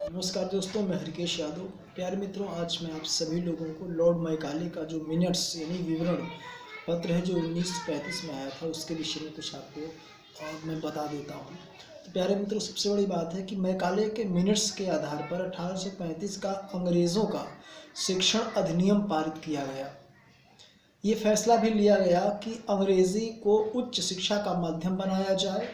नमस्कार दोस्तों, मैं हरिकेश यादव। प्यारे मित्रों, आज मैं आप सभी लोगों को लॉर्ड मैकाले का जो मिनट्स यानी विवरण पत्र है जो 1935 में आया था उसके विषय में कुछ आपको और मैं बता देता हूँ। तो प्यारे मित्रों, सबसे बड़ी बात है कि मैकाले के मिनट्स के आधार पर 1835 का अंग्रेज़ों का शिक्षण अधिनियम पारित किया गया। ये फैसला भी लिया गया कि अंग्रेज़ी को उच्च शिक्षा का माध्यम बनाया जाए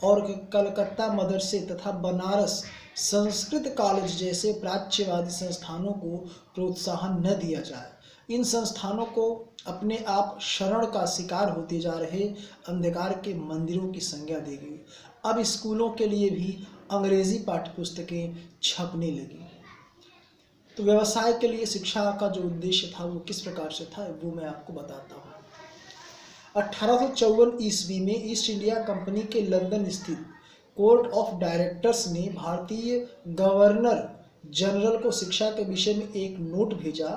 और कलकत्ता मदरसे तथा बनारस संस्कृत कॉलेज जैसे प्राच्यवादी संस्थानों को प्रोत्साहन न दिया जाए। इन संस्थानों को अपने आप शरण का शिकार होते जा रहे अंधकार के मंदिरों की संज्ञा दी गई। अब स्कूलों के लिए भी अंग्रेजी पाठ्यपुस्तकें छपने लगी। तो व्यवसाय के लिए शिक्षा का जो उद्देश्य था वो किस प्रकार से था वो मैं आपको बताता हूँ। 1854 ईस्वी में ईस्ट इंडिया कंपनी के लंदन स्थित कोर्ट ऑफ डायरेक्टर्स ने भारतीय गवर्नर जनरल को शिक्षा के विषय में एक नोट भेजा।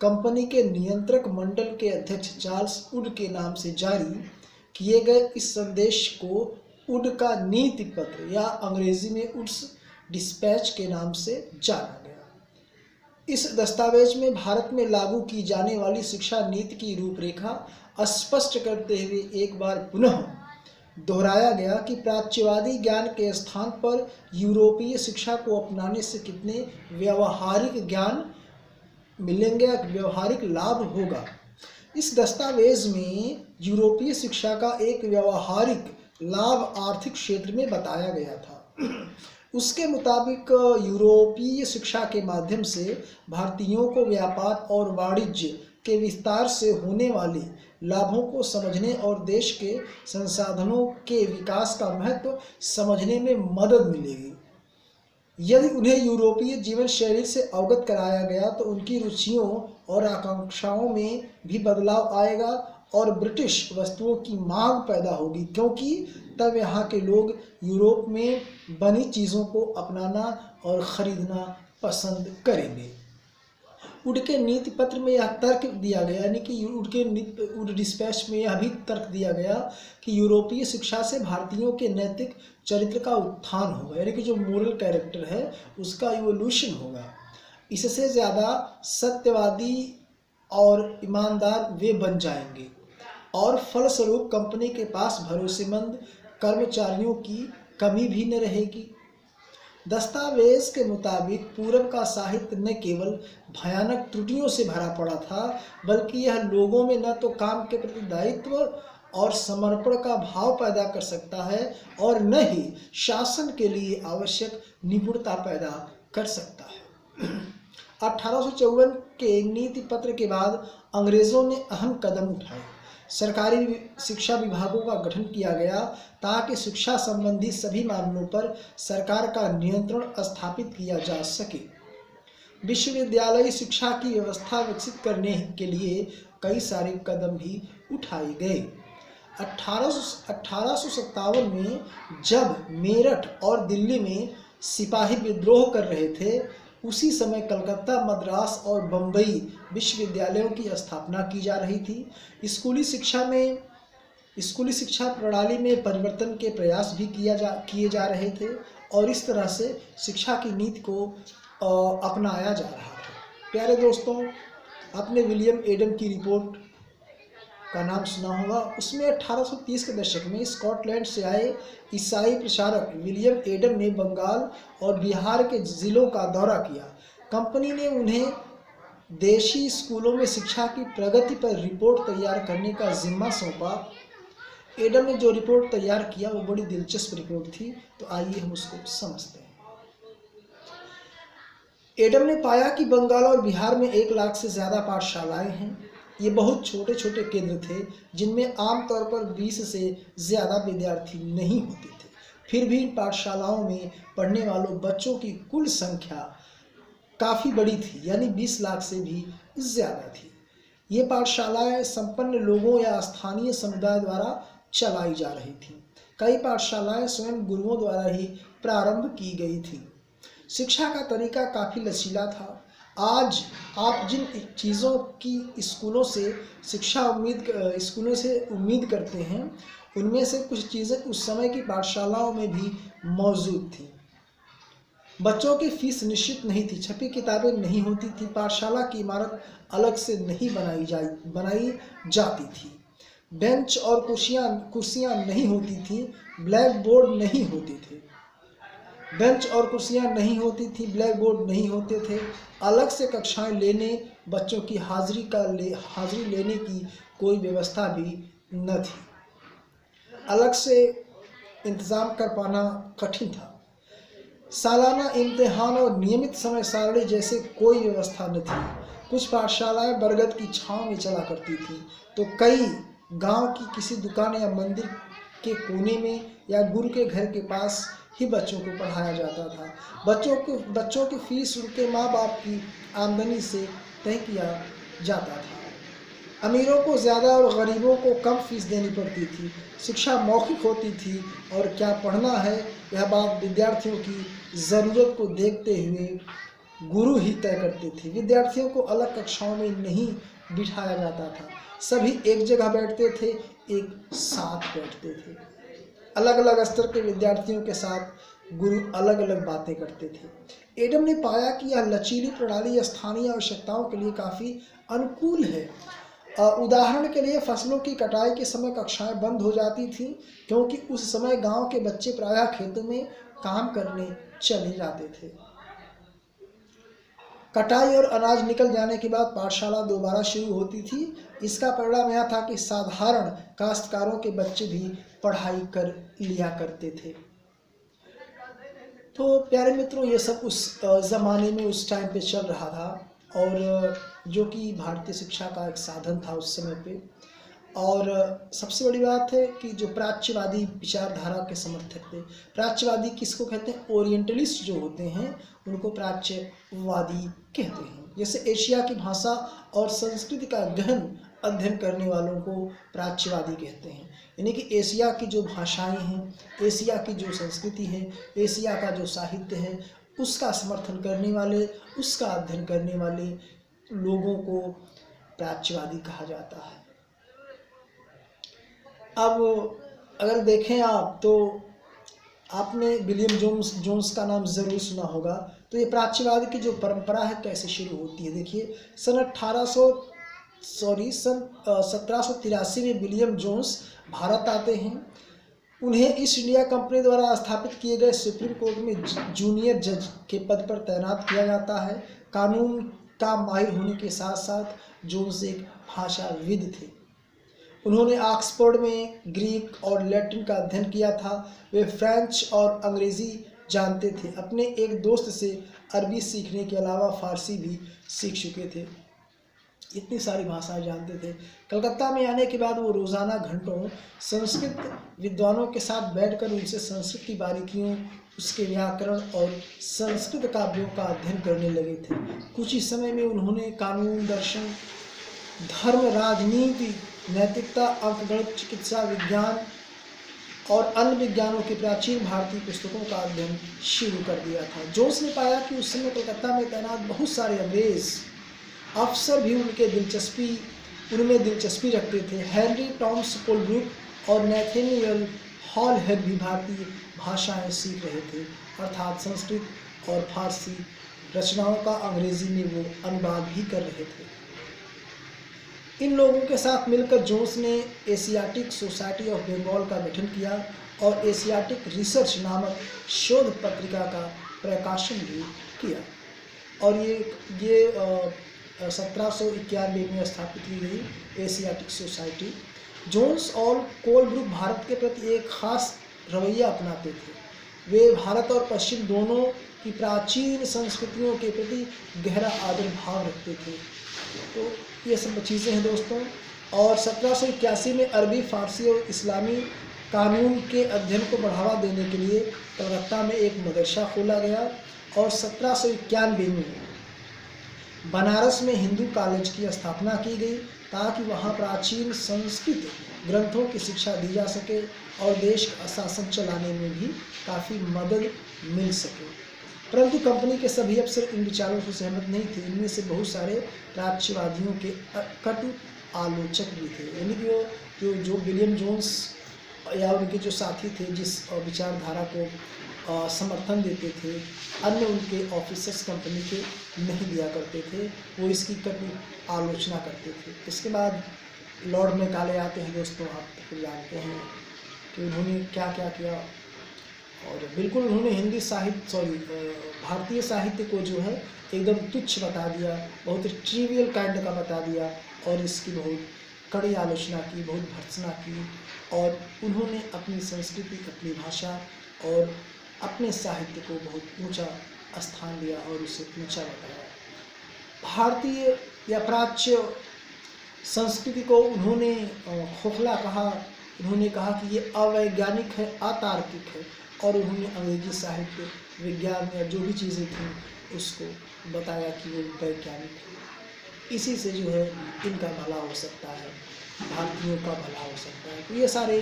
कंपनी के नियंत्रक मंडल के अध्यक्ष चार्ल्स वुड के नाम से जारी किए गए इस संदेश को वुड का नीति पत्र या अंग्रेजी में वुड्स डिस्पैच के नाम से जाना गया। इस दस्तावेज में भारत में लागू की जाने वाली शिक्षा नीति की रूपरेखा स्पष्ट करते हुए एक बार पुनः दोहराया गया कि प्राच्यवादी ज्ञान के स्थान पर यूरोपीय शिक्षा को अपनाने से कितने व्यवहारिक ज्ञान मिलेंगे, व्यवहारिक लाभ होगा। इस दस्तावेज में यूरोपीय शिक्षा का एक व्यवहारिक लाभ आर्थिक क्षेत्र में बताया गया था। उसके मुताबिक यूरोपीय शिक्षा के माध्यम से भारतीयों को व्यापार और वाणिज्य के विस्तार से होने वाले लाभों को समझने और देश के संसाधनों के विकास का महत्व समझने में मदद मिलेगी। यदि उन्हें यूरोपीय जीवन शैली से अवगत कराया गया तो उनकी रुचियों और आकांक्षाओं में भी बदलाव आएगा और ब्रिटिश वस्तुओं की मांग पैदा होगी, क्योंकि तब यहाँ के लोग यूरोप में बनी चीज़ों को अपनाना और ख़रीदना पसंद करेंगे। वुड के नीति पत्र में यह तर्क दिया गया, यानी कि वुड डिस्पैच में यह भी तर्क दिया गया कि यूरोपीय शिक्षा से भारतीयों के नैतिक चरित्र का उत्थान होगा, यानी कि जो मोरल कैरेक्टर है उसका इवोल्यूशन होगा। इससे ज़्यादा सत्यवादी और ईमानदार वे बन जाएंगे और फलस्वरूप कंपनी के पास भरोसेमंद कर्मचारियों की कमी भी न रहेगी। दस्तावेज के मुताबिक पूरब का साहित्य न केवल भयानक त्रुटियों से भरा पड़ा था, बल्कि यह लोगों में न तो काम के प्रति दायित्व और समर्पण का भाव पैदा कर सकता है और न ही शासन के लिए आवश्यक निपुणता पैदा कर सकता है। 1854 के नीति पत्र के बाद अंग्रेजों ने अहम कदम उठाए। सरकारी शिक्षा विभागों का गठन किया गया ताकि शिक्षा संबंधी सभी मामलों पर सरकार का नियंत्रण स्थापित किया जा सके। विश्वविद्यालय शिक्षा की व्यवस्था विकसित करने के लिए कई सारे कदम भी उठाए गए। 1857 में जब मेरठ और दिल्ली में सिपाही विद्रोह कर रहे थे, उसी समय कलकत्ता, मद्रास और बम्बई विश्वविद्यालयों की स्थापना की जा रही थी। स्कूली शिक्षा प्रणाली में परिवर्तन के प्रयास भी किए जा रहे थे और इस तरह से शिक्षा की नीति को अपनाया जा रहा था। प्यारे दोस्तों, आपने विलियम एडम की रिपोर्ट का नाम सुना होगा। उसमें 1830 के दशक में स्कॉटलैंड से आए ईसाई प्रचारक विलियम एडम ने बंगाल और बिहार के ज़िलों का दौरा किया। कंपनी ने उन्हें देशी स्कूलों में शिक्षा की प्रगति पर रिपोर्ट तैयार करने का जिम्मा सौंपा। एडम ने जो रिपोर्ट तैयार किया वो बड़ी दिलचस्प रिपोर्ट थी, तो आइए हम उसको समझते हैं। एडम ने पाया कि बंगाल और बिहार में 1 लाख से ज़्यादा पाठशालाएं हैं। ये बहुत छोटे छोटे केंद्र थे जिनमें आमतौर पर 20 से ज़्यादा विद्यार्थी नहीं होते थे। फिर भी इन पाठशालाओं में पढ़ने वालों बच्चों की कुल संख्या काफ़ी बड़ी थी, यानी 20 लाख से भी ज़्यादा थी। ये पाठशालाएं संपन्न लोगों या स्थानीय समुदाय द्वारा चलाई जा रही थीं। कई पाठशालाएं स्वयं गुरुओं द्वारा ही प्रारंभ की गई थी। शिक्षा का तरीका काफ़ी लचीला था। आज आप जिन चीज़ों की स्कूलों से उम्मीद करते हैं, उनमें से कुछ चीज़ें उस समय की पाठशालाओं में भी मौजूद थी। बच्चों की फीस निश्चित नहीं थी, छपी किताबें नहीं होती थी, पाठशाला की इमारत अलग से नहीं बनाई जाती थी, बेंच और कुर्सियां नहीं होती थी, ब्लैक बोर्ड नहीं होते थे। बेंच और कुर्सियां नहीं होती थी, ब्लैक बोर्ड नहीं होते थे, अलग से कक्षाएं लेने, बच्चों की हाजिरी लेने की कोई व्यवस्था भी न थी। अलग से इंतज़ाम कर पाना कठिन था। सालाना इम्तिहान और नियमित समय सारणी जैसे कोई व्यवस्था न थी। कुछ पाठशालाएं बरगद की छांव में चला करती थीं, तो कई गांव की किसी दुकान या मंदिर के कोने में या गुरु के घर के पास ही बच्चों को पढ़ाया जाता था। बच्चों की फीस उनके माँ बाप की आमदनी से तय किया जाता था। अमीरों को ज़्यादा और गरीबों को कम फीस देनी पड़ती थी। शिक्षा मौखिक होती थी और क्या पढ़ना है यह बात विद्यार्थियों की ज़रूरत को देखते हुए गुरु ही तय करते थे। विद्यार्थियों को अलग कक्षाओं में नहीं बिठाया जाता था, सभी एक जगह बैठते थे, एक साथ बैठते थे। अलग अलग स्तर के विद्यार्थियों के साथ गुरु अलग अलग बातें करते थे। एडम ने पाया कि यह लचीली प्रणाली स्थानीय आवश्यकताओं के लिए काफ़ी अनुकूल है। उदाहरण के लिए फसलों की कटाई के समय कक्षाएं बंद हो जाती थीं, क्योंकि उस समय गांव के बच्चे प्रायः खेतों में काम करने चले जाते थे। कटाई और अनाज निकल जाने के बाद पाठशाला दोबारा शुरू होती थी। इसका परिणाम यह था कि साधारण काश्तकारों के बच्चे भी पढ़ाई कर लिया करते थे। तो प्यारे मित्रों, ये सब उस ज़माने में उस टाइम पे चल रहा था, और जो कि भारतीय शिक्षा का एक साधन था उस समय पे। और सबसे बड़ी बात है कि जो प्राच्यवादी विचारधारा के समर्थक थे, प्राच्यवादी किसको कहते हैं? ओरिएंटलिस्ट जो होते हैं उनको प्राच्यवादी कहते हैं। जैसे एशिया की भाषा और संस्कृति का गहन अध्ययन करने वालों को प्राच्यवादी कहते हैं। यानी कि एशिया की जो भाषाएं हैं, एशिया की जो संस्कृति है, एशिया का जो साहित्य है, उसका समर्थन करने वाले, उसका अध्ययन करने वाले लोगों को प्राच्यवादी कहा जाता है। अब अगर देखें आप, तो आपने विलियम जोन्स का नाम ज़रूर सुना होगा। तो ये प्राच्यवाद की जो परंपरा है कैसे शुरू होती है, देखिए। सन 1783 में विलियम जोन्स भारत आते हैं। उन्हें ईस्ट इंडिया कंपनी द्वारा स्थापित किए गए सुप्रीम कोर्ट में जूनियर जज के पद पर तैनात किया जाता है। कानून का माहिर होने के साथ साथ जोन्स एक भाषाविद थे। उन्होंने ऑक्सफोर्ड में ग्रीक और लैटिन का अध्ययन किया था। वे फ्रेंच और अंग्रेज़ी जानते थे। अपने एक दोस्त से अरबी सीखने के अलावा फ़ारसी भी सीख चुके थे। इतनी सारी भाषाएं जानते थे। कलकत्ता में आने के बाद वो रोज़ाना घंटों संस्कृत विद्वानों के साथ बैठकर उनसे संस्कृत की बारीकियों, उसके व्याकरण और संस्कृत काव्यों का अध्ययन करने लगे थे। कुछ ही समय में उन्होंने कानून, दर्शन, धर्म, राजनीति, नैतिकता, अंकगणित, चिकित्सा विज्ञान और अन्य विज्ञानों की प्राचीन भारतीय पुस्तकों का अध्ययन शुरू कर दिया था। जोन्स ने पाया कि उस समय कलकत्ता में तैनात बहुत सारे अंग्रेज अफसर भी उनमें दिलचस्पी रखते थे। हेनरी टॉमस कोलब्रुक और नेथेनियल हॉलहेड भी भारतीय भाषाएं सीख रहे थे, अर्थात संस्कृत और फारसी रचनाओं का अंग्रेजी में वो अनुवाद भी कर रहे थे। इन लोगों के साथ मिलकर जोन्स ने एशियाटिक सोसाइटी ऑफ बंगाल का गठन किया और एशियाटिक रिसर्च नामक शोध पत्रिका का प्रकाशन भी किया। और ये 1791 में स्थापित की गई एशियाटिक सोसाइटी। जोन्स और कोलब्रुक भारत के प्रति एक खास रवैया अपनाते थे। वे भारत और पश्चिम दोनों की प्राचीन संस्कृतियों के प्रति गहरा आदर भाव रखते थे। तो ये सब चीज़ें हैं दोस्तों। और 1781 में अरबी, फारसी और इस्लामी कानून के अध्ययन को बढ़ावा देने के लिए कलकत्ता में एक मदरसा खोला गया और 1791 में बनारस में हिंदू कॉलेज की स्थापना की गई ताकि वहाँ प्राचीन संस्कृत ग्रंथों की शिक्षा दी जा सके और देश का शासन चलाने में भी काफ़ी मदद मिल सके। परंतु कंपनी के सभी अफसर इन विचारों से सहमत नहीं थे। इनमें से बहुत सारे प्राच्यवादियों के कटु आलोचक भी थे। यानी कि जो विलियम जोन्स या उनके जो साथी थे, जिस विचारधारा को समर्थन देते थे, अन्य उनके ऑफिसर्स कंपनी के नहीं दिया करते थे, वो इसकी कड़ी आलोचना करते थे। इसके बाद लॉर्ड मैकाले आते हैं दोस्तों, आप तो जानते हैं कि उन्होंने क्या क्या किया, और बिल्कुल उन्होंने भारतीय साहित्य को जो है एकदम तुच्छ बता दिया, बहुत ट्रिवियल काइंड का बता दिया, और इसकी बहुत कड़ी आलोचना की, बहुत भर्त्सना की, और उन्होंने अपनी संस्कृति, अपनी भाषा और अपने साहित्य को बहुत ऊंचा स्थान दिया और उसे ऊंचा बताया। भारतीय या प्राच्य संस्कृति को उन्होंने खोखला कहा, उन्होंने कहा कि ये अवैज्ञानिक है, अतार्किक है, और उन्होंने अंग्रेजी साहित्य, विज्ञान या जो भी चीज़ें थी उसको बताया कि वो वैज्ञानिक है। इसी से जो है इनका भला हो सकता है, भारतीयों का भला हो सकता है। तो ये सारे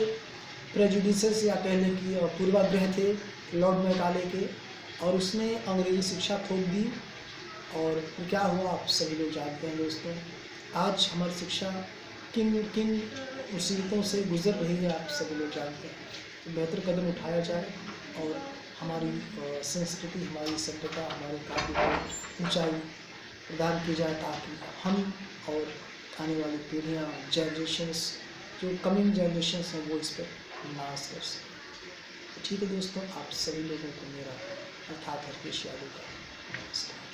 प्रेजुडिसेस या कहने की पूर्वाग्रह थे लॉर्ड मैकाले के, और उसने अंग्रेजी शिक्षा थोप दी, और क्या हुआ आप सभी लोग जानते हैं दोस्तों। आज हमारी शिक्षा किन किन मुसीबतों से गुजर रही है आप सभी लोग जानते हैं। तो बेहतर कदम उठाया जाए और हमारी संस्कृति, हमारी सभ्यता, हमारे काव्य को ऊंचाई प्रदान की जाए, ताकि हम और आने वाली पीढ़ियाँ, जनरेशन्स, जो कमिंग जनरेशन्स हैं, वो इस पर नाश कर सकें। ठीक है दोस्तों, आप सभी लोगों को मेरा अर्थात हरकेश यादव का नमस्कार।